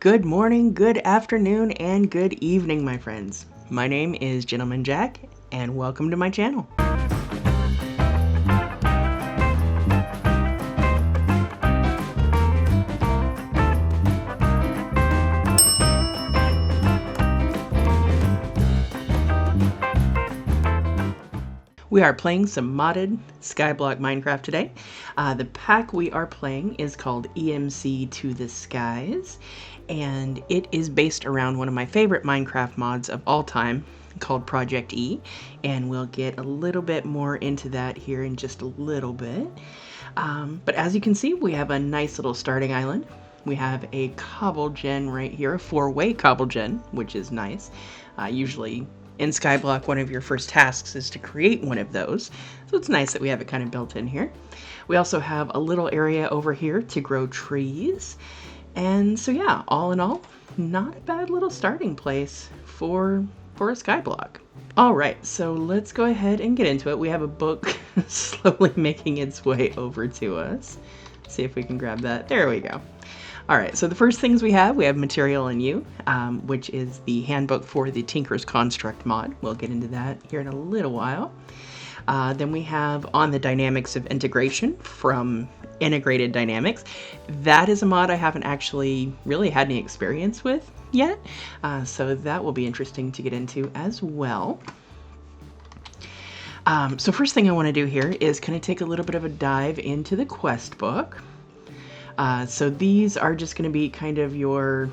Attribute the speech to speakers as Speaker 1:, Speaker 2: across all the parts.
Speaker 1: Good morning, good afternoon, and good evening, my friends. My name is Gentleman Jack, and welcome to my channel. We are playing some modded skyblock Minecraft today. The pack we are playing is called EMC to the Skies, and it is based around one of my favorite Minecraft mods of all time called Project E, and we'll get a little bit more into that here in just a little bit. But as you can see, we have a nice little starting island. We have a cobble gen right here, a 4-way cobble gen, which is nice. Usually in skyblock, one of your first tasks is to create one of those, so it's nice that we have it kind of built in here. We also have a little area over here to grow trees, and so yeah, all in all, not a bad little starting place for a skyblock. All right, so let's go ahead and get into it. We have a book slowly making its way over to us. See if we can grab that. There we go. All right, so the first things we have Material and You, which is the handbook for the Tinker's Construct mod. We'll get into that here in a little while. Then we have On the Dynamics of Integration from Integrated Dynamics. That is a mod I haven't actually really had any experience with yet, so that will be interesting to get into as well. So first thing I want to do here is kind of take a little bit of a dive into the quest book. So these are just going to be kind of your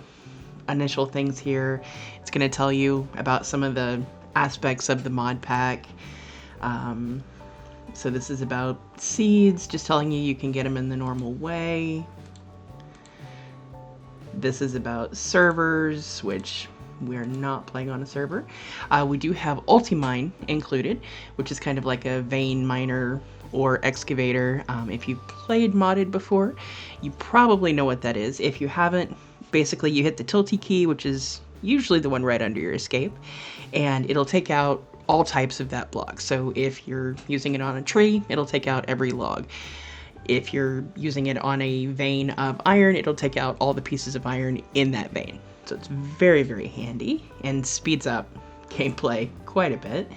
Speaker 1: initial things here. It's going to tell you about some of the aspects of the mod pack. So this is about seeds, just telling you can get them in the normal way. This is about servers, which we're not playing on a server. We do have Ultimine included, which is kind of like a vein miner or excavator. If you've played modded before, you probably know what that is. If you haven't, basically you hit the tilty key, which is usually the one right under your escape, and it'll take out all types of that block. So if you're using it on a tree, it'll take out every log. If you're using it on a vein of iron, it'll take out all the pieces of iron in that vein. So it's very, very handy and speeds up gameplay quite a bit.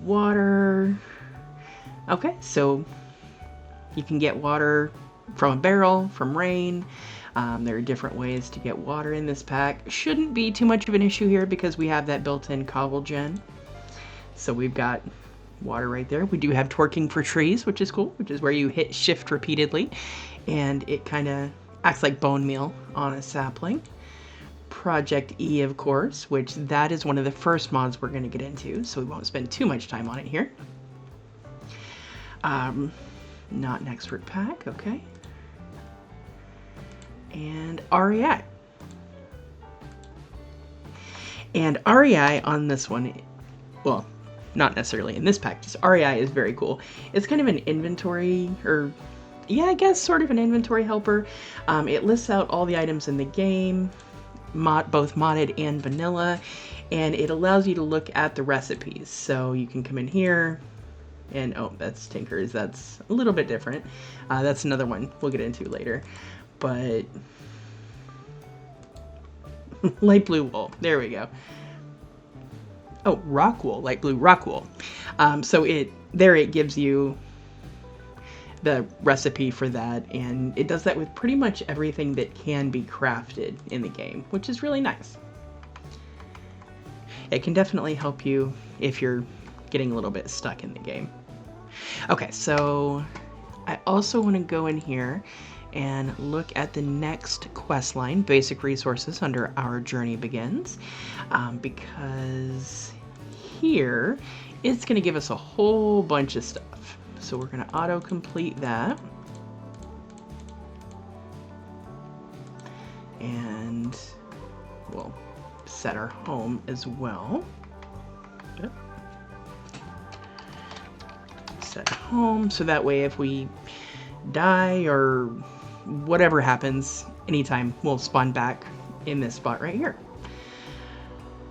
Speaker 1: Water. Okay, so you can get water from a barrel, from rain. There are different ways to get water in this pack. Shouldn't be too much of an issue here because we have that built-in cobble gen. So we've got water right there. We do have twerking for trees, which is cool, which is where you hit shift repeatedly and it kind of acts like bone meal on a sapling. Project E, of course, which that is one of the first mods we're going to get into, so we won't spend too much time on it here. Not an expert pack, okay. And REI. And REI on this one, well, not necessarily in this pack, just REI is very cool. It's kind of an inventory, or yeah, I guess sort of an inventory helper. It lists out all the items in the game, both modded and vanilla, and it allows you to look at the recipes. So you can come in here, and oh, that's Tinker's. That's a little bit different. That's another one we'll get into later. But light blue wool. There we go. Oh, rock wool, light blue rock wool. So it gives you the recipe for that, and it does that with pretty much everything that can be crafted in the game, which is really nice. It can definitely help you if you're getting a little bit stuck in the game. Okay, so I also want to go in here and look at the next quest line, Basic Resources, under Our Journey Begins, because here it's going to give us a whole bunch of stuff. So we're going to auto-complete that. And we'll set our home as well. Yep. Set home, so that way if we die or whatever happens anytime, we'll spawn back in this spot right here.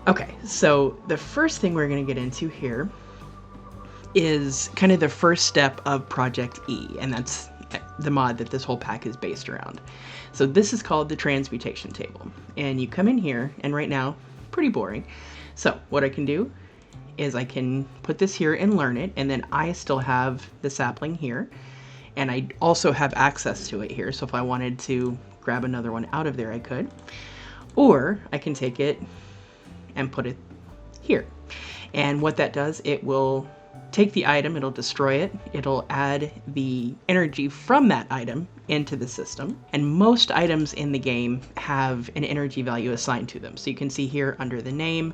Speaker 1: Okay, so the first thing we're going to get into here is kind of the first step of Project E, and that's the mod that this whole pack is based around. So this is called the transmutation table. And you come in here, and right now, pretty boring. So what I can do is I can put this here and learn it, and then I still have the sapling here, and I also have access to it here. So if I wanted to grab another one out of there, I could. Or I can take it and put it here. And what that does, it will take the item, it'll destroy it, it'll add the energy from that item into the system. And most items in the game have an energy value assigned to them. So you can see here under the name,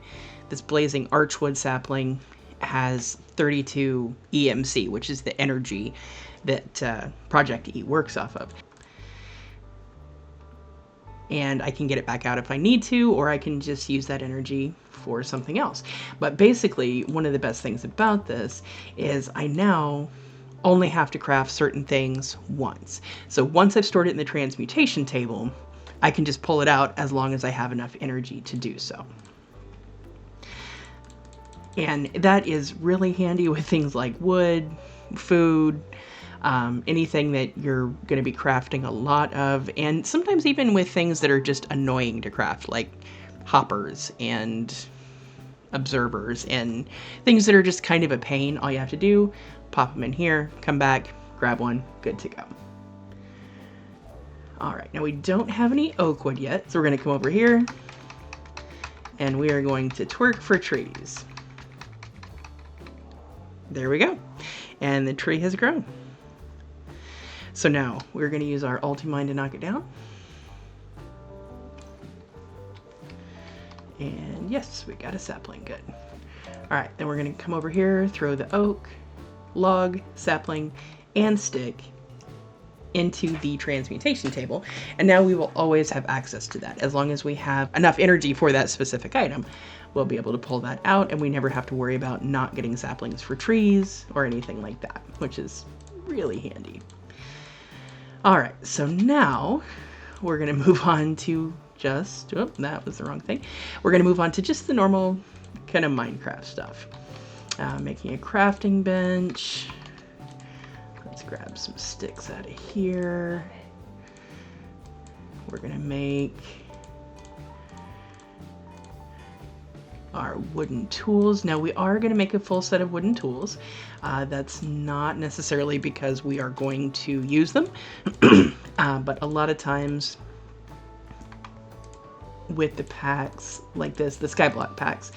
Speaker 1: this blazing archwood sapling has 32 EMC, which is the energy that Project E works off of. And I can get it back out if I need to, or I can just use that energy for something else. But basically, one of the best things about this is I now only have to craft certain things once. So once I've stored it in the transmutation table, I can just pull it out as long as I have enough energy to do so. And that is really handy with things like wood, food, anything that you're going to be crafting a lot of, and sometimes even with things that are just annoying to craft, like hoppers and observers and things that are just kind of a pain. All you have to do, pop them in here, come back, grab one, good to go. All right, now we don't have any oak wood yet, so we're going to come over here and we are going to twerk for trees. There we go. And the tree has grown. So now we're going to use our ulti-mine to knock it down. And yes, we got a sapling, good. All right, then we're going to come over here, throw the oak, log, sapling, and stick into the transmutation table. And now we will always have access to that. As long as we have enough energy for that specific item, we'll be able to pull that out, and we never have to worry about not getting saplings for trees or anything like that, which is really handy. All right, so now we're going to move on to just, oh, that was the wrong thing. We're going to move on to just the normal kind of Minecraft stuff. Making a crafting bench. Let's grab some sticks out of here. We're going to make our wooden tools. Now we are going to make a full set of wooden tools. That's not necessarily because we are going to use them, but a lot of times with the packs like this, the skyblock packs,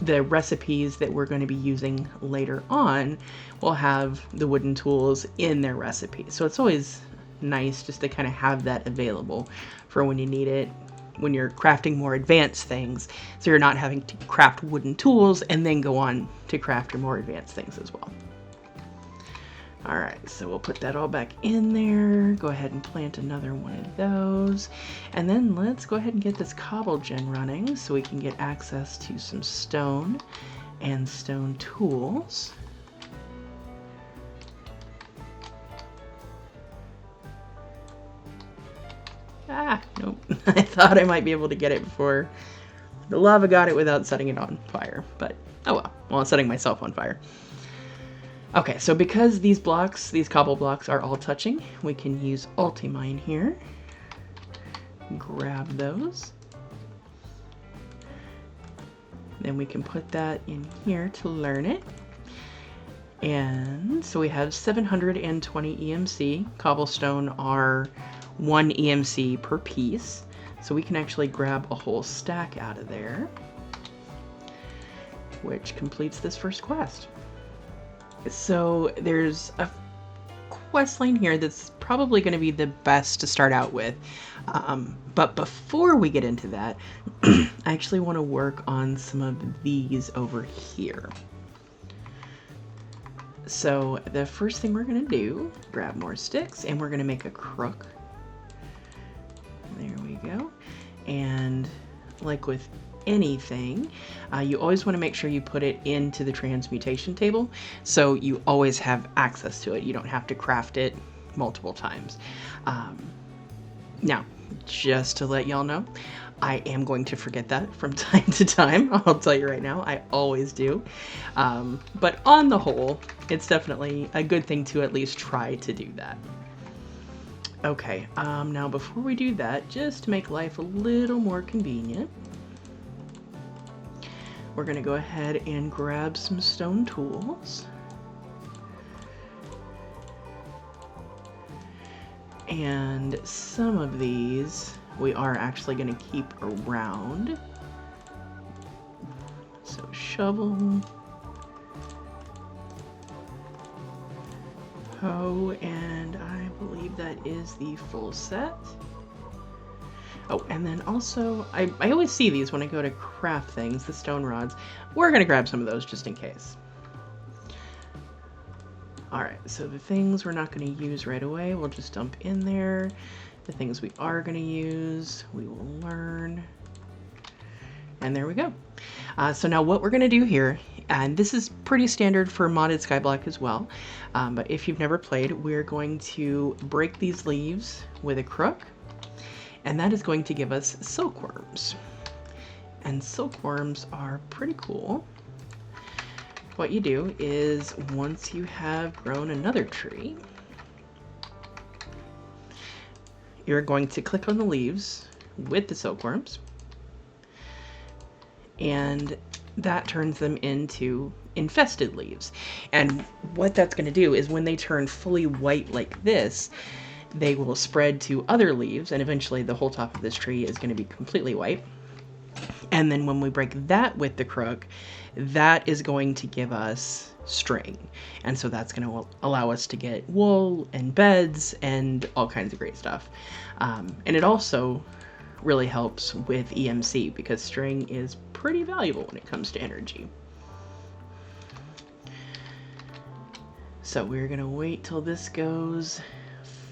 Speaker 1: the recipes that we're going to be using later on will have the wooden tools in their recipes. So it's always nice just to kind of have that available for when you need it, when you're crafting more advanced things, so you're not having to craft wooden tools and then go on to craft your more advanced things as well. All right, so we'll put that all back in there. Go ahead and plant another one of those. And then let's go ahead and get this cobble gen running so we can get access to some stone and stone tools. Ah, nope. I thought I might be able to get it before the lava got it without setting it on fire, but oh well. Well, I'm setting myself on fire. Okay, so because these blocks, these cobble blocks are all touching, we can use ulti-mine here. Grab those. Then we can put that in here to learn it. And so we have 720 EMC. Cobblestone are 1 EMC per piece. So we can actually grab a whole stack out of there, which completes this first quest. So there's a quest line here that's probably going to be the best to start out with. But before we get into that, I actually want to work on some of these over here. So the first thing we're going to do, grab more sticks, and we're going to make a crook. There we go. And like with anything, you always want to make sure you put it into the transmutation table so you always have access to it. You don't have to craft it multiple times. Now, just to let y'all know, I am going to forget that from time to time. I'll tell you right now, I always do. But on the whole, it's definitely a good thing to at least try to do that. Okay, now before we do that, just to make life a little more convenient, we're going to go ahead and grab some stone tools. And some of these we are actually going to keep around. So shovel, hoe, and I believe that is the full set. Oh, and then also, I always see these when I go to craft things, the stone rods. We're going to grab some of those just in case. Alright, so the things we're not going to use right away, we'll just dump in there. The things we are going to use, we will learn. And there we go. So now what we're going to do here, and this is pretty standard for modded skyblock as well, but if you've never played, we're going to break these leaves with a crook, and that is going to give us silkworms. And silkworms are pretty cool. What you do is, once you have grown another tree, you're going to click on the leaves with the silkworms, and that turns them into infested leaves. And what that's going to do is, when they turn fully white like this, they will spread to other leaves, and eventually the whole top of this tree is going to be completely white. And then when we break that with the crook, that is going to give us string. And so that's going to allow us to get wool and beds and all kinds of great stuff. And it also really helps with EMC, because string is pretty valuable when it comes to energy. So we're going to wait till this goes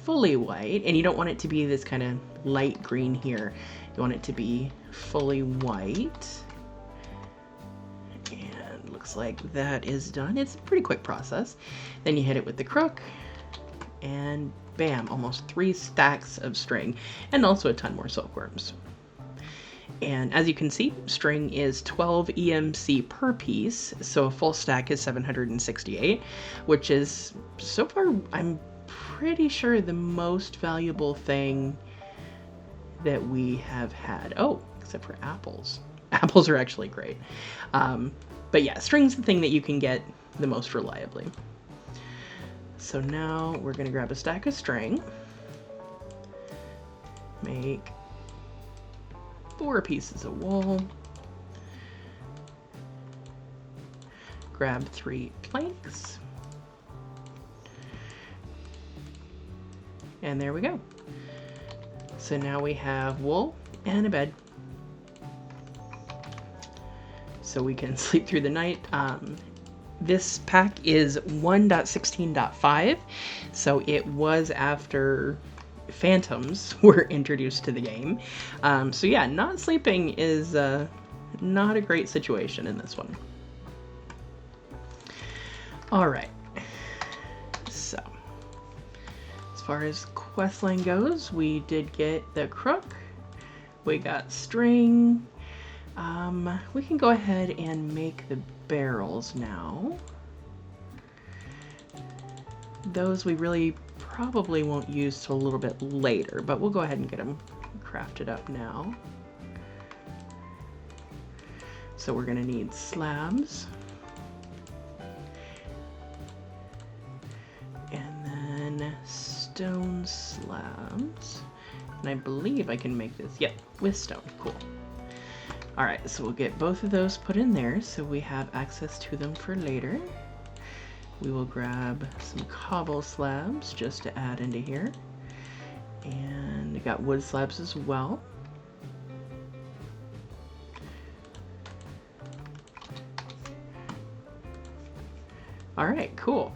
Speaker 1: fully white, and you don't want it to be this kind of light green here. You want it to be fully white. And looks like that is done. It's a pretty quick process. Then you hit it with the crook, and bam, almost 3 stacks of string, and also a ton more silkworms. And as you can see, string is 12 EMC per piece, so a full stack is 768, which is, so far, I'm pretty sure the most valuable thing that we have had. Oh, except for apples. Apples are actually great. But yeah, string's the thing that you can get the most reliably. So now we're going to grab a stack of string, make 4 pieces of wool, grab 3 planks, and there we go. So now we have wool and a bed, so we can sleep through the night. This pack is 1.16.5, so it was after phantoms were introduced to the game. So yeah, not sleeping is not a great situation in this one. Alright, so as far as questline goes, we did get the crook, we got string. We can go ahead and make the barrels now. Those we really probably won't use till a little bit later, but we'll go ahead and get them crafted up now. So we're going to need slabs, and then stone slabs, and I believe I can make this, yep, with stone. Cool. Alright, so we'll get both of those put in there so we have access to them for later. We will grab some cobble slabs just to add into here. And we got wood slabs as well. Alright, cool.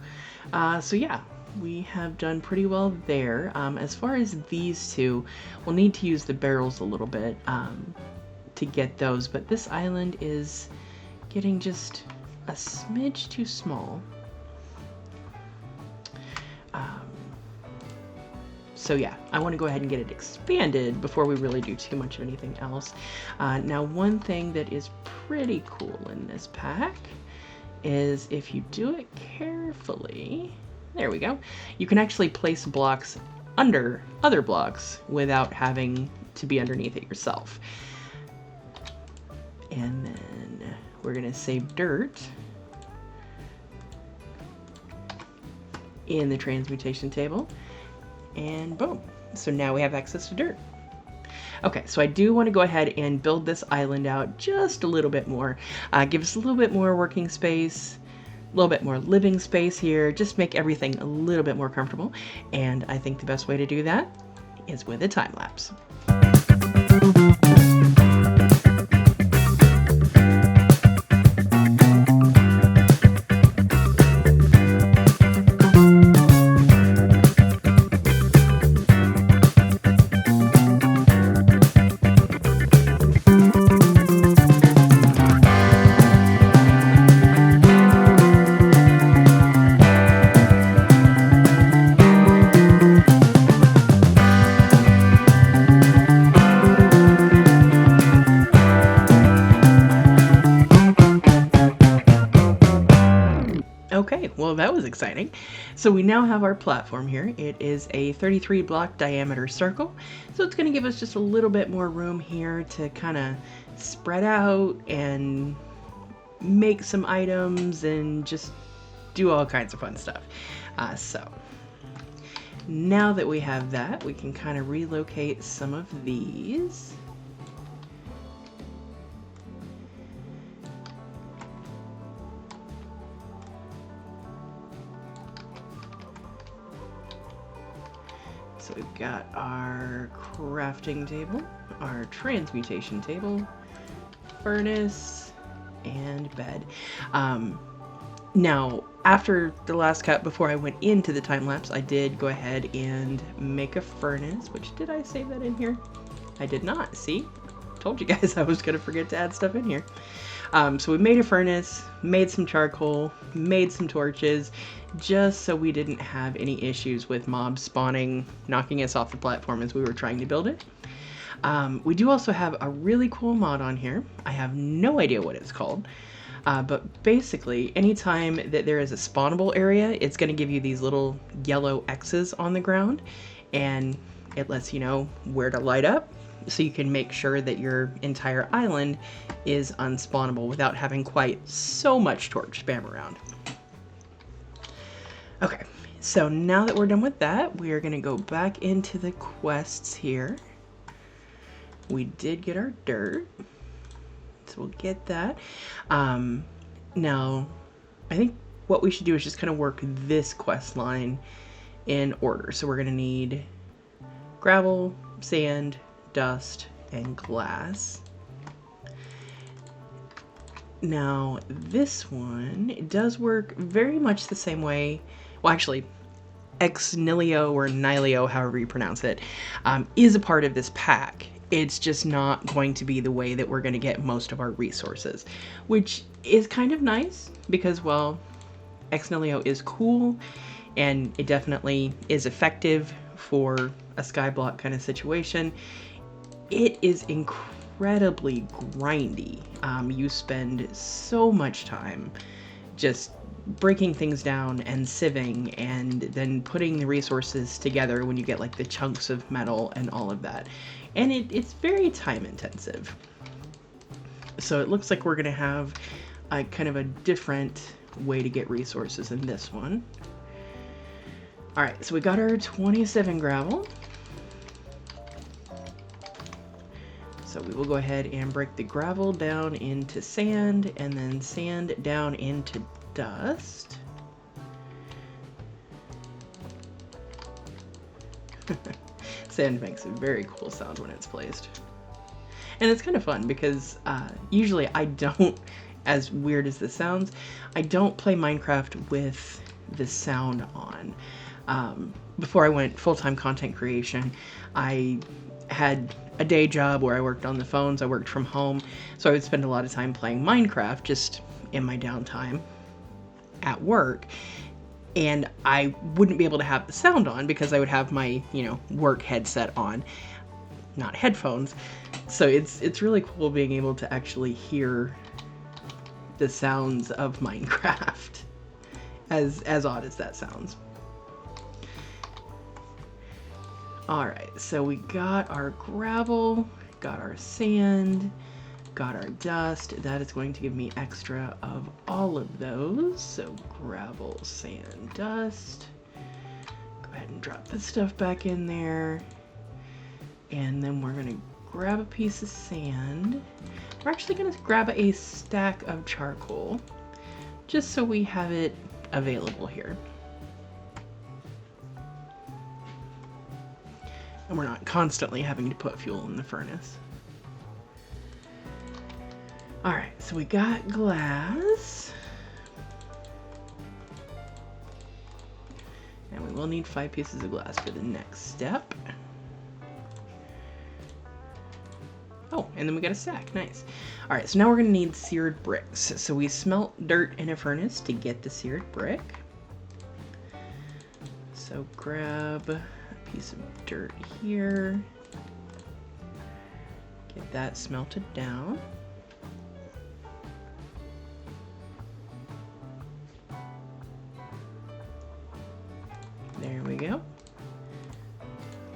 Speaker 1: So yeah, we have done pretty well there. As far as these two, we'll need to use the barrels a little bit to get those, but this island is getting just a smidge too small. So yeah, I want to go ahead and get it expanded before we really do too much of anything else. Now, one thing that is pretty cool in this pack is if you do it carefully, there we go, you can actually place blocks under other blocks without having to be underneath it yourself. And then we're going to save dirt in the transmutation table. And boom. So now we have access to dirt. Okay, so I do want to go ahead and build this island out just a little bit more. Give us a little bit more working space, a little bit more living space here, just make everything a little bit more comfortable. And I think the best way to do that is with a time lapse. Okay, well that was exciting. So we now have our platform here. It is a 33 block diameter circle. So it's going to give us just a little bit more room here to kind of spread out and make some items and just do all kinds of fun stuff. So now that we have that, we can kind of relocate some of these. So we've got our crafting table, our transmutation table, furnace, and bed. Now, after the last cut, before I went into the time lapse, I did go ahead and make a furnace, which did I save that in here? I did not. See? Told you guys I was going to forget to add stuff in here. So we made a furnace, made some charcoal, made some torches, just so we didn't have any issues with mobs spawning, knocking us off the platform as we were trying to build it. We do also have a really cool mod on here. I have no idea what it's called. But basically, anytime that there is a spawnable area, it's going to give you these little yellow X's on the ground, and it lets you know where to light up, so you can make sure that your entire island is unspawnable without having quite so much torch spam around. Okay, so now that we're done with that, we are going to go back into the quests here. We did get our dirt, so we'll get that. Now, I think what we should do is just kind of work this quest line in order. So we're going to need gravel, sand, dust, and glass. Now, this one, it does work very much the same way. Well, actually, ex nihilo or nihilo, however you pronounce it, is a part of this pack. It's just not going to be the way that we're going to get most of our resources, which is kind of nice because, well, ex nihilo is cool and it definitely is effective for a skyblock kind of situation. It is incredibly grindy. You spend so much time just breaking things down and sieving and then putting the resources together when you get like the chunks of metal and all of that. And it's very time intensive. So it looks like we're going to have a kind of a different way to get resources in this one. All right, so we got our 27 gravel. So we will go ahead and break the gravel down into sand and then sand down into dust. Sand makes a very cool sound when it's placed. And it's kind of fun because usually I don't, as weird as this sounds, I don't play Minecraft with the sound on. Before I went full-time content creation, I had a day job where I worked on the phones. I worked from home, so I would spend a lot of time playing Minecraft just in my downtime at work. and I wouldn't be able to have the sound on because I would have my, work headset on, not headphones. So it's really cool being able to actually hear the sounds of Minecraft, as odd as that sounds. All right, so we got our gravel, got our sand, got our dust. That is going to give me extra of all of those. So gravel, sand, dust. Go ahead and drop this stuff back in there. And then we're gonna grab a piece of sand. We're actually gonna grab a stack of charcoal, just so we have it available here. And we're not constantly having to put fuel in the furnace. All right, so we got glass. And we will need 5 pieces of glass for the next step. Oh, and then we got a stack, nice. All right, so now we're gonna need seared bricks. So we smelt dirt in a furnace to get the seared brick. So grab a piece of dirt here. Get that smelted down. There we go.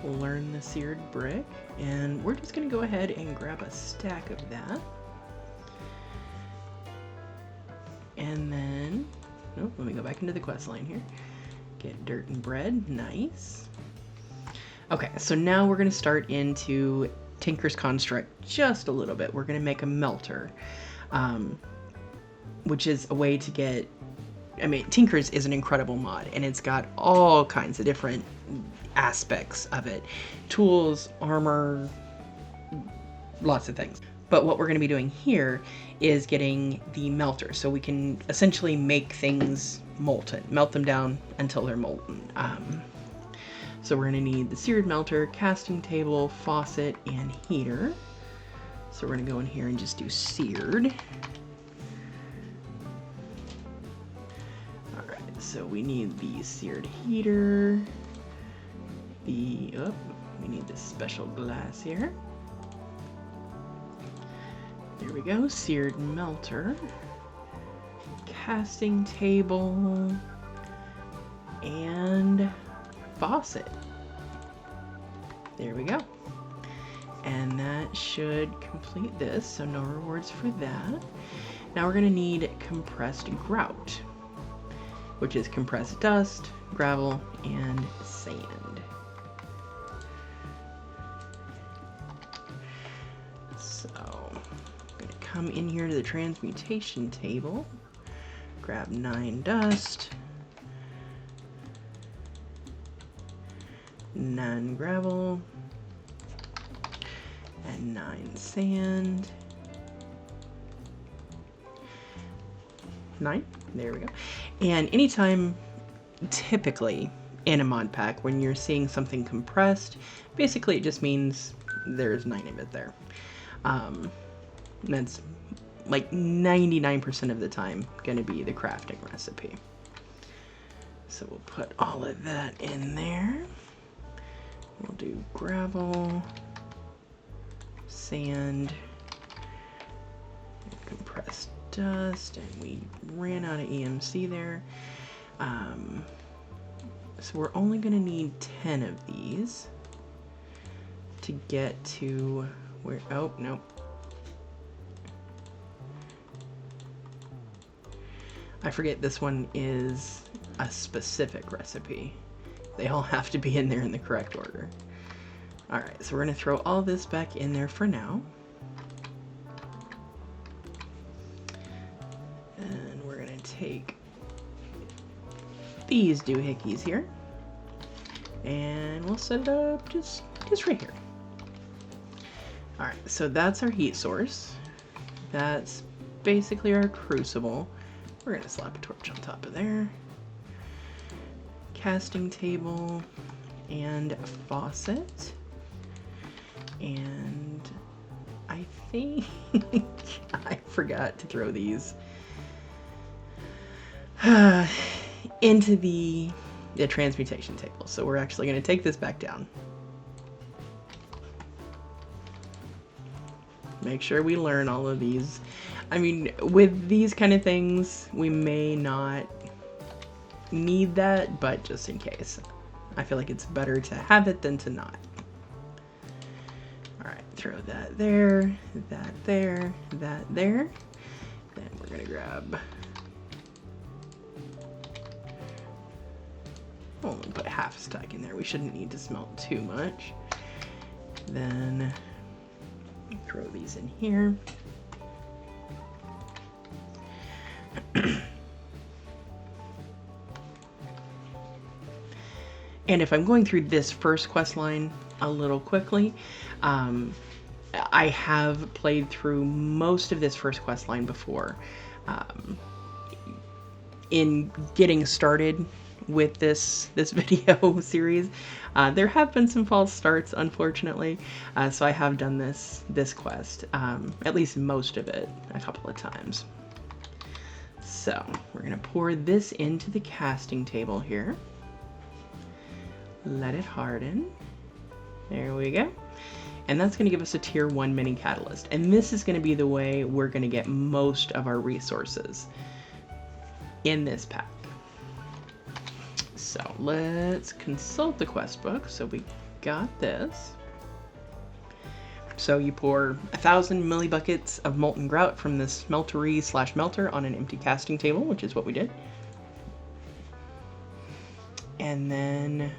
Speaker 1: We'll learn the seared brick, and we're just going to go ahead and grab a stack of that. And then, oh, let me go back into the quest line here. Get dirt and bread, nice. Okay, so now we're going to start into Tinker's Construct just a little bit. We're going to make a melter, which is a way to get, Tinker's is an incredible mod, and it's got all kinds of different aspects of it. Tools, armor, lots of things. But what we're going to be doing here is getting the melter, so we can essentially make things molten, melt them down until they're molten. So we're going to need the seared melter, casting table, faucet, and heater. So we're going to go in here and just do seared. Alright, so we need the seared heater. We need this special glass here. There we go, seared melter, casting table, and faucet. There we go. And that should complete this, so no rewards for that. Now we're going to need compressed grout, which is compressed dust, gravel, and sand. So I'm going to come in here to the transmutation table, grab 9 dust, 9 gravel, and 9 sand. 9, there we go. And anytime, typically in a mod pack, when you're seeing something compressed, basically it just means there's 9 of it there. That's like 99% of the time going to be the crafting recipe. So we'll put all of that in there. We'll do gravel, sand, compressed dust, and we ran out of EMC there. So we're only going to need 10 of these to get to where, oh, no. I forget this one is a specific recipe. They all have to be in there in the correct order. Alright, so we're going to throw all this back in there for now. And we're going to take these doohickeys here. And we'll set it up just right here. Alright, so that's our heat source. That's basically our crucible. We're going to slap a torch on top of there. Casting table and a faucet. And I think I forgot to throw these into the transmutation table. So we're actually going to take this back down. Make sure we learn all of these. I mean, with these kind of things, we may not need that, but just in case. I feel like it's better to have it than to not. All right, throw that there, that there, that there. Then we're gonna grab, we'll only put half a stack in there. We shouldn't need to smelt too much. Then throw these in here. And if I'm going through this first quest line a little quickly, I have played through most of this first quest line before. In getting started with this video series, there have been some false starts, unfortunately. So I have done this quest, at least most of it, a couple of times. So we're gonna pour this into the casting table here. Let it harden. There we go. And that's going to give us a tier 1 mini catalyst. And this is going to be the way we're going to get most of our resources in this pack. So let's consult the quest book. So we got this. So you pour 1,000 millibuckets of molten grout from the smeltery/melter on an empty casting table, which is what we did. And then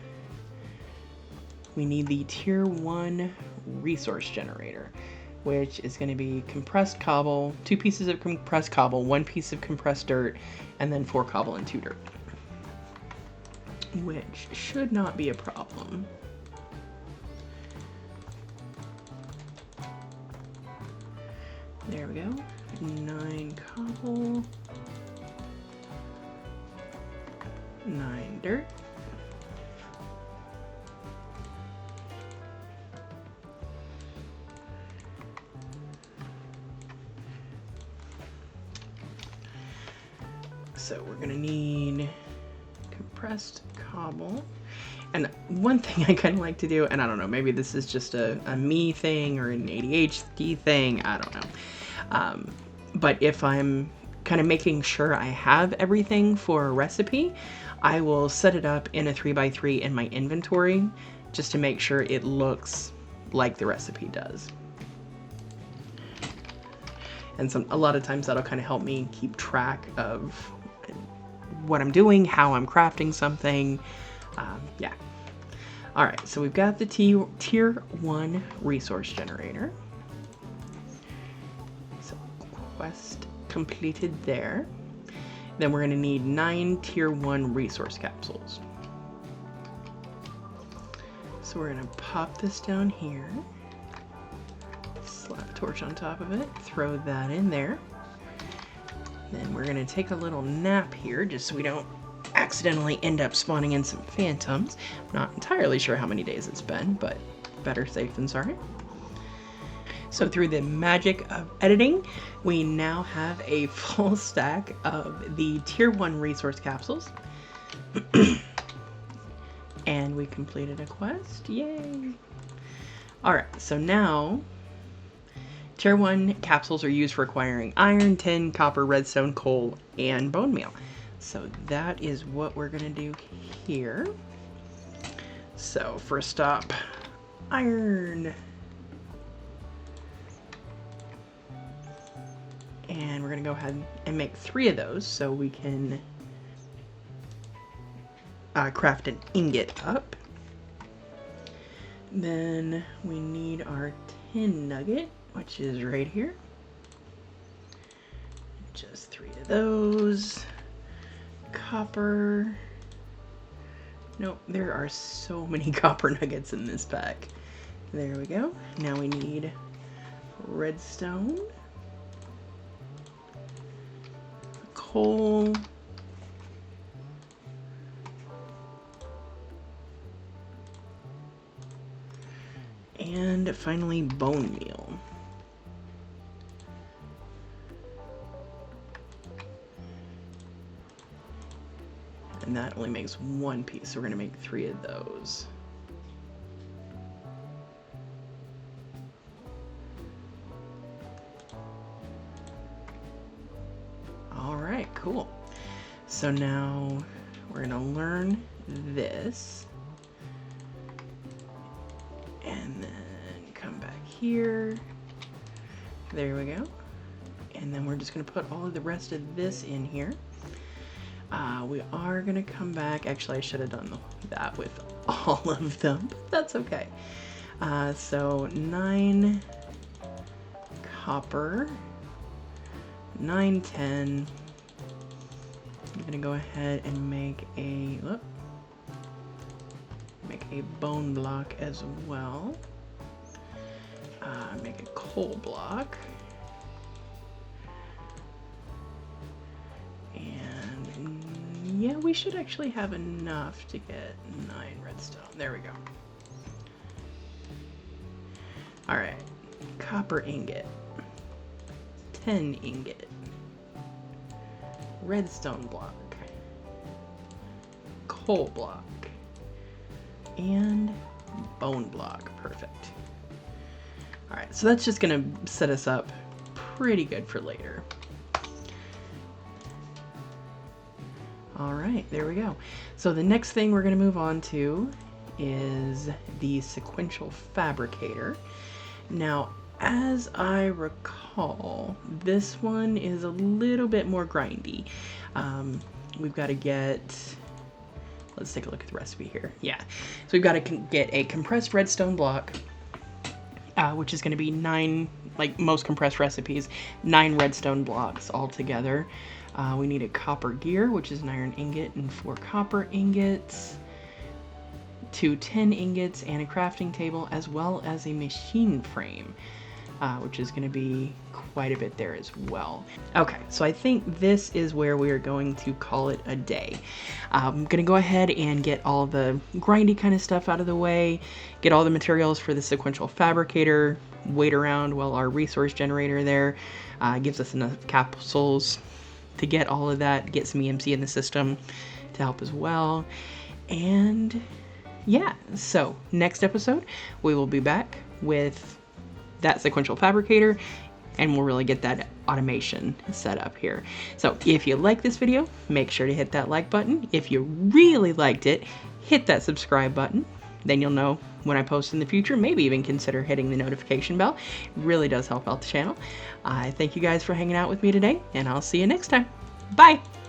Speaker 1: we need the tier 1 resource generator, which is going to be compressed cobble, 2 pieces of compressed cobble, 1 piece of compressed dirt, and then 4 cobble and 2 dirt, which should not be a problem. There we go. 9 cobble, 9 dirt. So we're gonna need compressed cobble. And one thing I kind of like to do, and I don't know, maybe this is just a me thing or an ADHD thing, I don't know. But if I'm kind of making sure I have everything for a recipe, I will set it up in a 3x3 in my inventory just to make sure it looks like the recipe does. And a lot of times that'll kind of help me keep track of what I'm doing, how I'm crafting something. Yeah. All right, so we've got the tier 1 resource generator. So quest completed there. Then we're gonna need 9 tier 1 resource capsules. So we're gonna pop this down here, slap a torch on top of it, throw that in there. Then we're gonna take a little nap here just so we don't accidentally end up spawning in some phantoms. I'm not entirely sure how many days it's been, but better safe than sorry. So through the magic of editing, we now have a full stack of the tier 1 resource capsules. And we completed a quest, yay! All right, so now tier 1 capsules are used for acquiring iron, tin, copper, redstone, coal, and bone meal. So that is what we're gonna do here. So first stop, iron. And we're gonna go ahead and make 3 of those so we can craft an ingot up. Then we need our tin nugget, which is right here. Just 3 of those. Copper. Nope, there are so many copper nuggets in this pack. There we go. Now we need redstone, coal, and finally bone meal. And that only makes one piece, so we're gonna make 3 of those. All right, cool. So now we're gonna learn this. And then come back here. There we go. And then we're just gonna put all of the rest of this in here. We are gonna come back. Actually, I should have done that with all of them, but that's okay. So 9 copper, 9 tin. I'm gonna go ahead and make a bone block as well. Make a coal block. And yeah, we should actually have enough to get 9 redstone. There we go. All right, copper ingot, 10 ingot, redstone block, coal block, and bone block. Perfect. All right, so that's just gonna set us up pretty good for later. All right, there we go. So the next thing we're gonna move on to is the sequential fabricator. Now, as I recall, this one is a little bit more grindy. We've got to get, let's take a look at the recipe here. Yeah, so we've got to get a compressed redstone block, which is going to be 9, like most compressed recipes, 9 redstone blocks all together. We need a copper gear, which is an iron ingot, and 4 copper ingots, 2 tin ingots, and a crafting table, as well as a machine frame, which is going to be quite a bit there as well. Okay, so I think this is where we are going to call it a day. I'm going to go ahead and get all the grindy kind of stuff out of the way, get all the materials for the sequential fabricator, wait around while our resource generator there gives us enough capsules to get all of that, get some EMC in the system to help as well. And yeah, so next episode, we will be back with that sequential fabricator, and we'll really get that automation set up here. So if you like this video, make sure to hit that like button. If you really liked it, hit that subscribe button. Then you'll know when I post in the future. Maybe even consider hitting the notification bell. It really does help out the channel. I thank you guys for hanging out with me today, and I'll see you next time. Bye!